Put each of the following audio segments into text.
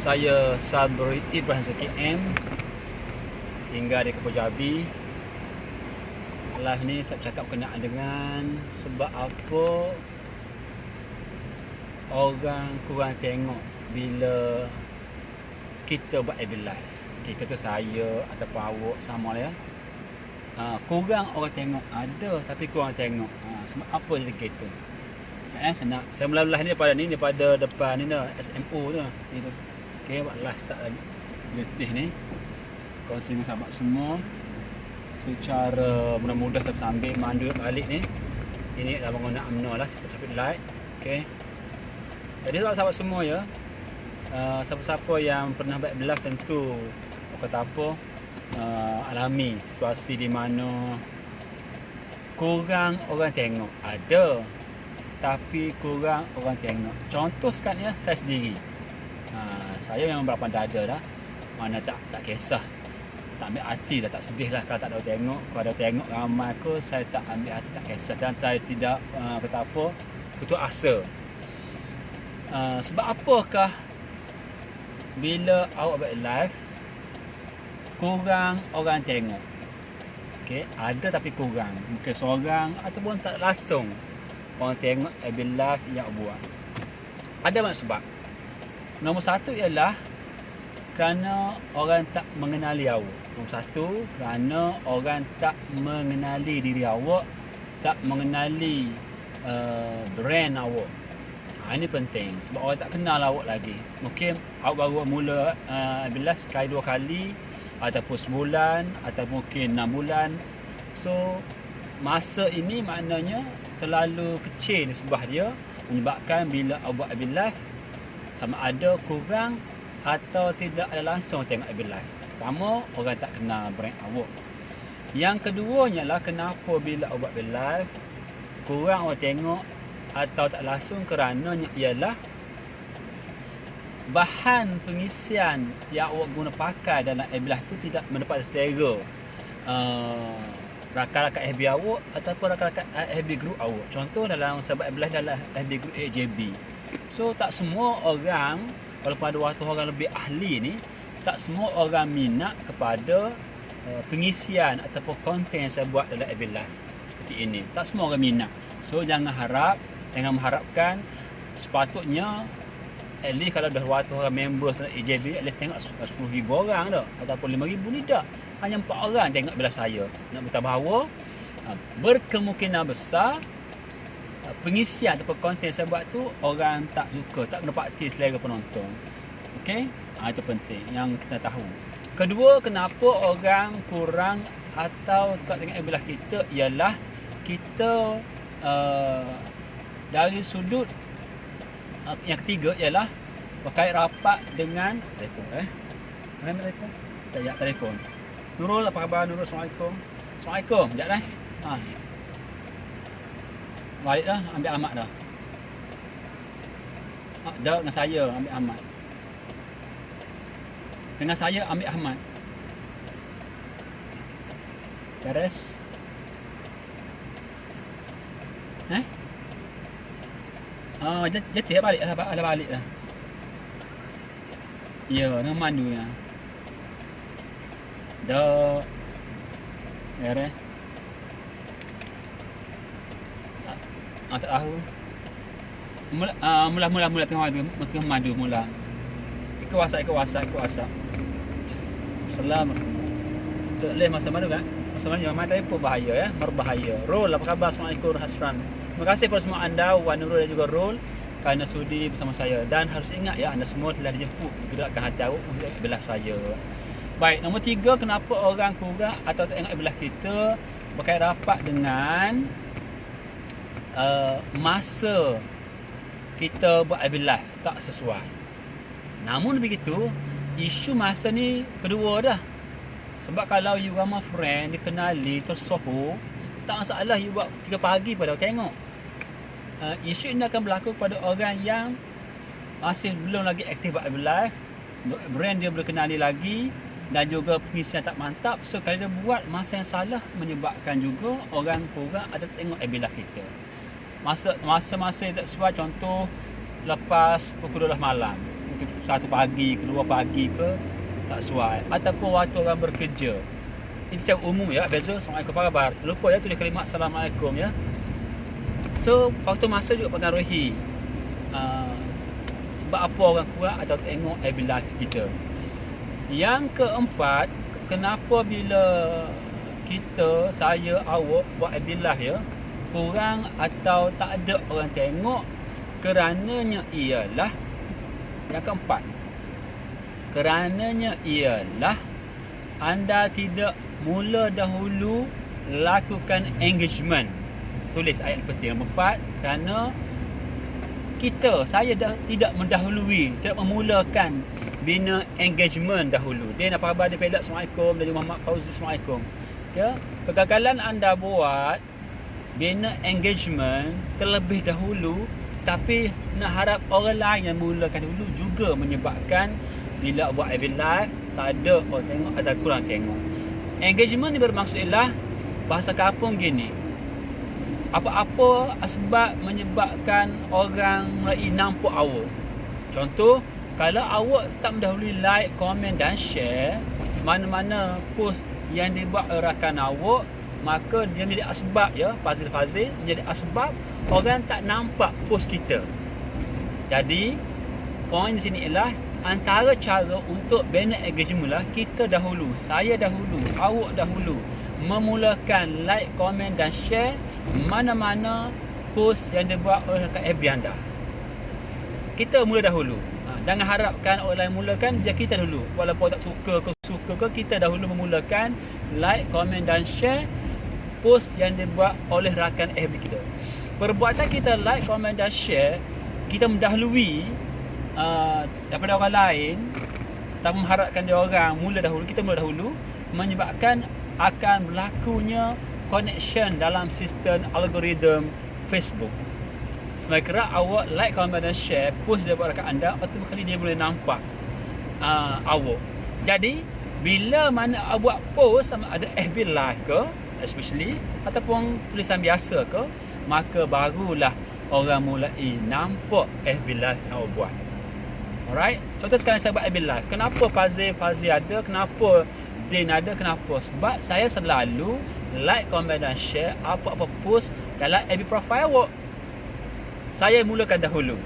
Saya Sabri Ibrahim Zaki M, tinggal di Kebun Jabi. Live ni saya bercakap berkenaan dengan sebab apa orang kurang tengok bila kita buat FB Live. Kita tu saya ataupun awak sama lah ya. Kurang orang tengok, ada tapi kurang tengok. Sebab apa jadi gitu? Saya mula live ni daripada depan ni dah, SMO tu. Okey, buat live start lagi. Letih ni. Kongsi dengan sahabat semua. Secara mudah-mudah saya sambil mandu balik ni. Ini dah bangun nak UMNO lah, sampai light. Okey. Jadi sahabat-sahabat semua ya. Siapa-siapa yang pernah buat live tentu kata apa alami situasi di mana kurang orang tengok. Ada tapi kurang orang tengok. Contoh sekarang ya, saya sendiri. Saya memang berapa dada dah. Mana tak kisah. Tak ambil hati dah, tak sedih lah kalau tak ada orang tengok. Kalau ada tengok ramai aku, saya tak ambil hati, tak kisah. Dan saya tidak kata apa, putus asa. Sebab apakah bila awak buat live kurang orang tengok? Okey, ada tapi kurang. Mungkin seorang ataupun tak langsung orang tengok FB live yang buat. Ada banyak sebab. Nombor satu ialah kerana orang tak mengenali awak. Nombor satu, kerana orang tak mengenali diri awak, tak mengenali brand awak. Ini penting sebab orang tak kenal awak lagi. Mungkin awak baru mula FB live sekali dua kali, ataupun sebulan, ataupun mungkin 6 bulan. So masa ini maknanya terlalu kecil nisbah dia, menyebabkan bila awak buat FB live sama ada kurang atau tidak ada langsung tengok FB live. Pertama, orang tak kenal brand awak. Yang keduanya lah, kenapa bila awak buat FB live kurang orang tengok atau tak langsung, kerananya ialah bahan pengisian yang awak guna pakai dalam FB live tu tidak mendapat selera rakan-rakan FB awak ataupun rakan-rakan FB group awak. Contoh dalam sahabat FB live dalam FB group AJB. So tak semua orang, walaupun ada waktu orang lebih ahli ni, tak semua orang minat kepada pengisian ataupun konten yang saya buat dalam FB live seperti ini. Tak semua orang minat. So jangan mengharapkan. Sepatutnya at least kalau dah waktu orang member dalam AJB, at least tengok 10,000 orang dah, ataupun 5,000 ni tak. Hanya 4 orang tengok bila saya. Nak beritahu bahawa berkemungkinan besar pengisian ataupun konten saya buat tu orang tak suka, tak menepati selera penonton. Okey? Itu penting yang kita tahu. Kedua, kenapa orang kurang atau tak tengok FB live kita ialah kita dari sudut yang ketiga ialah berkait rapat dengan telefon. Mana telefon? Tak, telefon. Nurul, apa khabar Nurul? Assalamualaikum. Assalamualaikum. Sekejap dah. Balik dah, ambil Ahmad dah. Dah dengan saya ambil Ahmad. Dengan saya ambil Ahmad. Beres? Jati balik dah, balik dah. Ya, dengan mandu ya. Dah. Beres? Tak tahu. Mula tengah madu mula. Ikut WhatsApp. Salam. Seleh masa mana kan? Masa mana yang mana pun bahaya ya, berbahaya. Rol, apa khabar? Assalamualaikum Hasran. Terima kasih kepada semua anda, Wan Nurul dan juga Rol, kerana sudi bersama saya. Dan harus ingat ya, anda semua telah dijemput gerakkan hati awak untuk belah saya. Baik, nombor 3, kenapa orang kurang atau tak tengok belah kita berkait rapat dengan masa kita buat FB live tak sesuai. Namun begitu, isu masa ni kedua dah. Sebab kalau you ramai friend, dikenali, tersohor, tak masalah you buat 3 pagi pada tengok. Isu ini akan berlaku kepada orang yang masih belum lagi aktif buat FB live, brand dia belum kenali lagi, dan juga pengisian tak mantap. So kalau dia buat masa yang salah, menyebabkan juga orang kurang atau tengok FB live kita. Masa-masa tak sesuai, contoh lepas pukul 12 malam. mungkin 1 pagi ke 2 pagi ke tak sesuai, ataupun waktu orang bekerja. Ini secara umum ya. Beza. Assalamualaikum, apa khabar? Lupa ya tulis kalimat Assalamualaikum ya. So faktor masa juga pengaruhi sebab apa orang kurang atau tengok FB live kita. Yang keempat, kenapa bila saya, awak buat FB live ya, kurang atau tak ada orang tengok? Kerananya ialah, yang keempat, kerananya ialah anda tidak mula dahulu lakukan engagement. Tulis ayat penting nombor 4, kerana saya dah tidak mendahului, tidak memulakan bina engagement dahulu. Dia apa khabar, dia pelak Assalamualaikum, dan Muhammad Fauzi Assalamualaikum. Ya, kegagalan anda buat bina engagement terlebih dahulu, tapi nak harap orang lain yang mulakan dulu juga menyebabkan bila buat FB live tak ada orang tengok atau kurang tengok. Engagement ni bermaksud ialah, bahasa kampung gini, apa-apa sebab menyebabkan orang mulai nampak awak. Contoh, kalau awak tak mendahului like, komen dan share mana-mana post yang dibuat rakan awak, maka dia menjadi asbab ya, Fazil menjadi asbab orang tak nampak post kita. Jadi poin di sini ialah, antara cara untuk bina engagement lah, kita dahulu, saya dahulu, awak dahulu memulakan like, komen dan share mana-mana post yang dibuat oleh rakan FB anda. Kita mula dahulu. Jangan harapkan orang lain mulakan, biar kita dulu. Walaupun tak suka ke, kita dahulu memulakan like, komen dan share post yang dibuat oleh rakan FB kita. Perbuatan kita like, komen dan share, kita mendahului daripada orang lain, tak mengharapkan dia orang mula dahulu, kita mula dahulu, menyebabkan akan berlakunya connection dalam sistem algoritma Facebook. Semakin awak like, komen dan share post daripada rakan anda, automatically dia boleh nampak awak. Jadi bila mana awak buat post, sama ada FB live ke especially, ataupun tulisan biasa ke, maka barulah orang mulai nampak FB live yang awak buat. Alright, contoh sekarang saya buat FB live. Kenapa Fazil ada, kenapa Din ada, kenapa? Sebab saya selalu like, komen dan share apa-apa post dalam FB profile awak. Saya mulakan dahulu.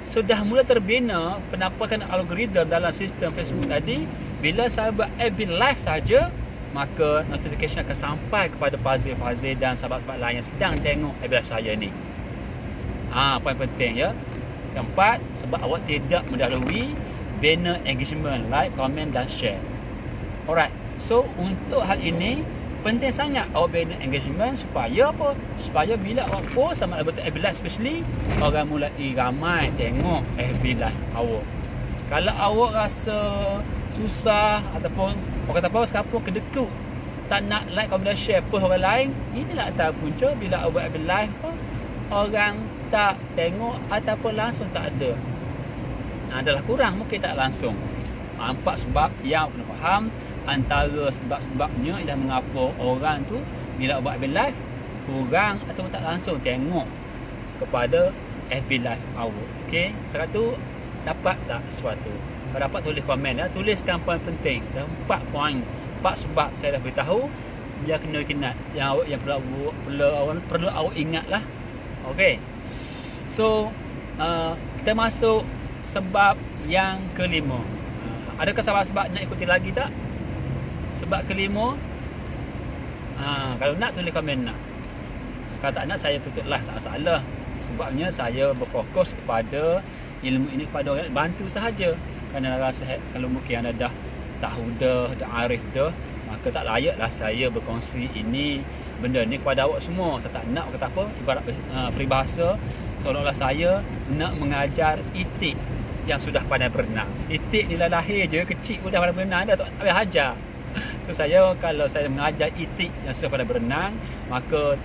Sudah mula terbina penampakan algoritma dalam sistem Facebook tadi. Bila saya buat FB live saja, maka notification akan sampai kepada Fazil dan sahabat-sahabat lain yang sedang tengok FB live saya ni. Poin penting ya. Keempat, sebab awak tidak mendahului bina engagement, like, komen dan share. Alright. So untuk hal ini penting sangat awak bina engagement, supaya apa? Supaya bila awak post sama ada betul FB live especially, orang mulai ramai tengok FB live awak. Kalau awak rasa susah ataupun orang kata apa, sekarang kedekut, tak nak like, komen dan share post orang lain, inilah antara punca bila awak buat FB live orang tak tengok ataupun langsung tak ada. Adalah kurang, mungkin tak langsung. Empat sebab yang kena faham. Antara sebab-sebabnya ialah mengapa orang tu bila buat FB live kurang ataupun tak langsung tengok kepada FB live awak. Okey, satu dapat tak sesuatu? Kalau dapat, tulis komen ya. Tuliskan poin penting. Dah 4 poin, 4 sebab saya dah beritahu. Biar kena ingat yang awak yang perlu awak ingatlah. Okey. So kita masuk sebab yang kelima. Adakah sebab-sebab nak ikuti lagi tak? Sebab kelima, kalau nak tulis komen nak. Kalau tak nak, saya tutuplah, tak masalah. Sebabnya saya berfokus kepada ilmu ini kepada orang, bantu sahaja. Kerana rasa kalau mungkin anda dah tahu dah arif dah, maka tak layaklah saya berkongsi ini benda ni kepada awak semua. Saya tak nak kata apa, ibarat peribahasa seolah-olah saya nak mengajar itik yang sudah pandai berenang. Itik ni lahir je kecil pun dah pandai berenang, dah tak payah ajar. So kalau saya mengajar itik yang sudah pandai berenang, maka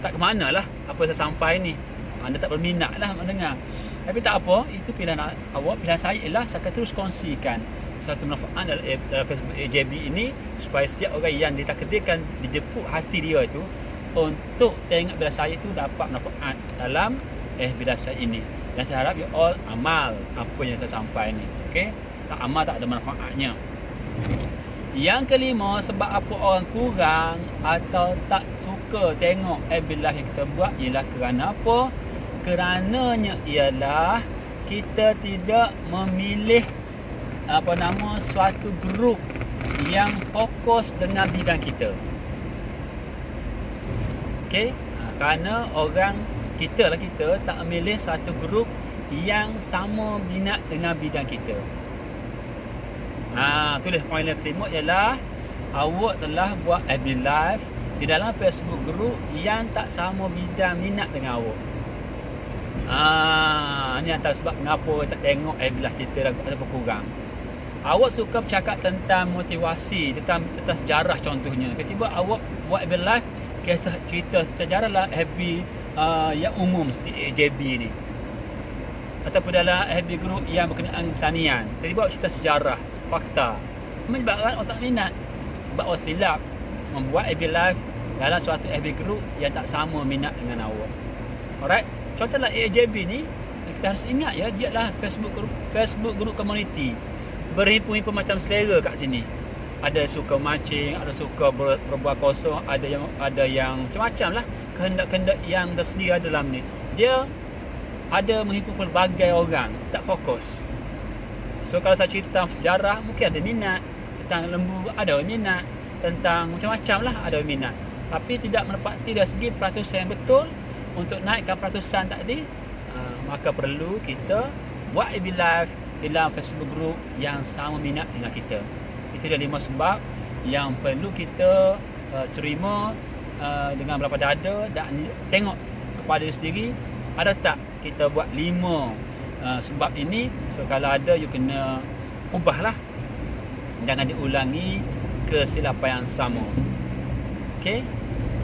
tak ke mana lah apa saya sampai ni. Anda tak berminat lah mendengar. Tapi tak apa, itu pilihan awak. Pilihan saya ialah saya akan terus kongsikan satu manfaat dalam Facebook AJB ini, supaya setiap orang yang ditakdirkan dijemput hati dia itu untuk tengok bila saya itu dapat manfaat dalam bila saya ini. Dan saya harap you all amal apa yang saya sampai ni. Okey? Tak amal tak ada manfaatnya. Yang kelima, sebab apa orang kurang atau tak suka tengok FB Live yang kita buat ialah kerana apa? Kerananya ialah kita tidak memilih suatu grup yang fokus dengan bidang kita. Okey? Kerana kita tak memilih satu grup yang sama minat dengan bidang kita. Tulis poin yang terima ialah awak telah buat FB Live di dalam Facebook group yang tak sama bidang minat dengan awak. Ni antara sebab mengapa tak tengok FB Live kita ataupun kurang. Awak suka bercakap tentang motivasi, tentang sejarah contohnya. Tiba-tiba awak buat FB Live kisah cerita sejarah lah FB yang umum seperti AJB ni, ataupun dalam FB group yang berkenaan pertanian. Tiba-tiba awak cerita sejarah, fakta. Menyebabkan orang tak minat. Sebab orang silap membuat FB Live dalam suatu FB group yang tak sama minat dengan awak. Alright. Contohlah AJB ni, kita harus ingat ya, dia adalah Facebook group community. Berhimpun-himpun macam selera kat sini. Ada suka mancing, ada suka berbual kosong, ada yang macam-macam lah. Kehendak-kehendak yang tersendiri dalam ni. Dia ada menghimpun pelbagai orang, tak fokus. So kalau saya cerita tentang sejarah, mungkin ada minat. Tentang lembu, ada minat. Tentang macam-macam lah, ada minat. Tapi tidak menepati dari segi peratusan yang betul. Untuk naikkan peratusan tadi, maka perlu kita buat FB Live di dalam Facebook group yang sama minat dengan kita. Itu dah 5 sebab yang perlu kita terima dengan berlapang dada dan tengok kepada diri sendiri, ada tak kita buat 5 sebab ini. So kalau ada, you kena ubahlah, jangan diulangi kesilapan yang sama. Okey.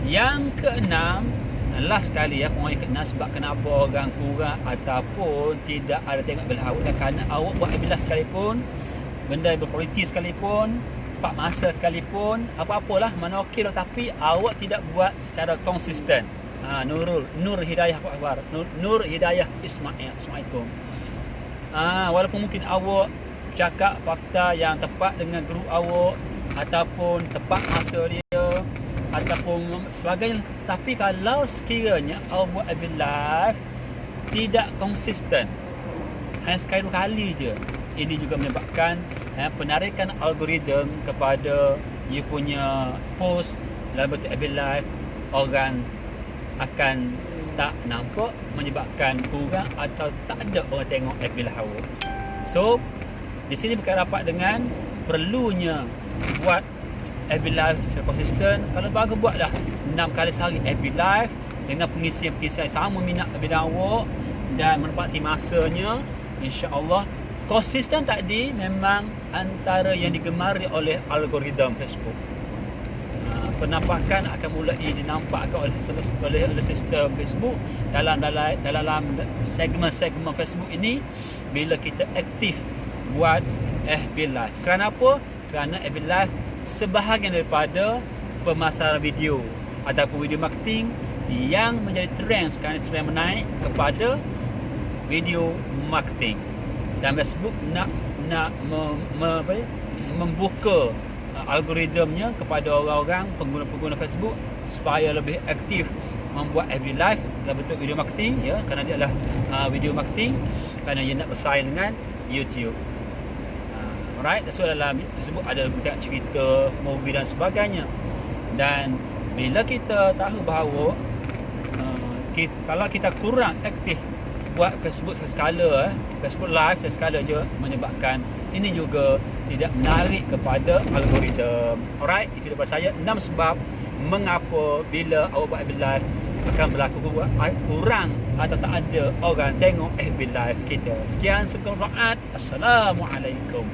Yang keenam, last sekali ya, poin yang keenam, sebab kenapa orang kurang ataupun tidak ada tengok belah awak, kerana awak buat FB sekalipun, benda berkualiti sekalipun, tepat masa sekalipun, apa-apalah, mana okey lah, tapi awak tidak buat secara konsisten. Nur Hidayah Akbar, Nur Hidayah Ismail, Assalamualaikum. Walaupun mungkin awak cakap fakta yang tepat dengan grup awak ataupun tepat masa dia ataupun sebagainya, tapi kalau sekiranya awak buat FB Live tidak konsisten, hanya sekali 2 kali je, ini juga menyebabkan penarikan algoritma kepada you punya post dalam bentuk FB Live, orang akan tak nampak, menyebabkan kurang atau tak ada orang tengok FB Live awak. So di sini berkait rapat dengan perlunya buat FB Live secara konsisten. Kalau bagus buatlah 6 kali sehari FB Live dengan pengisian-pengisian sama minat bidang awak dan menepati masanya. InsyaAllah konsisten tadi memang antara yang digemari oleh algoritma Facebook. Penampakan akan mulai dinampakkan oleh sistem Facebook dalam segmen-segmen Facebook ini bila kita aktif buat FB Live. Kerana apa? Kerana FB Live sebahagian daripada pemasaran video ataupun video marketing yang menjadi trend sekarang, trend menaik kepada video marketing. Dan Facebook nak membuka algoritmanya kepada orang-orang pengguna-pengguna Facebook supaya lebih aktif membuat FB Live dalam bentuk video marketing ya, kerana dia adalah video marketing, kerana ia nak bersaing dengan YouTube. Alright, so dalam Facebook ada banyak cerita, movie dan sebagainya. Dan bila kita tahu bahawa kalau kita kurang aktif buat Facebook sekala, Facebook Live sekala je, menyebabkan ini juga tidak menarik kepada algoritma. Alright, itu daripada saya 6 sebab mengapa bila awak buat FB Live akan berlaku kurang atau tak ada orang tengok FB Live kita. Sekian, sekian. Assalamualaikum.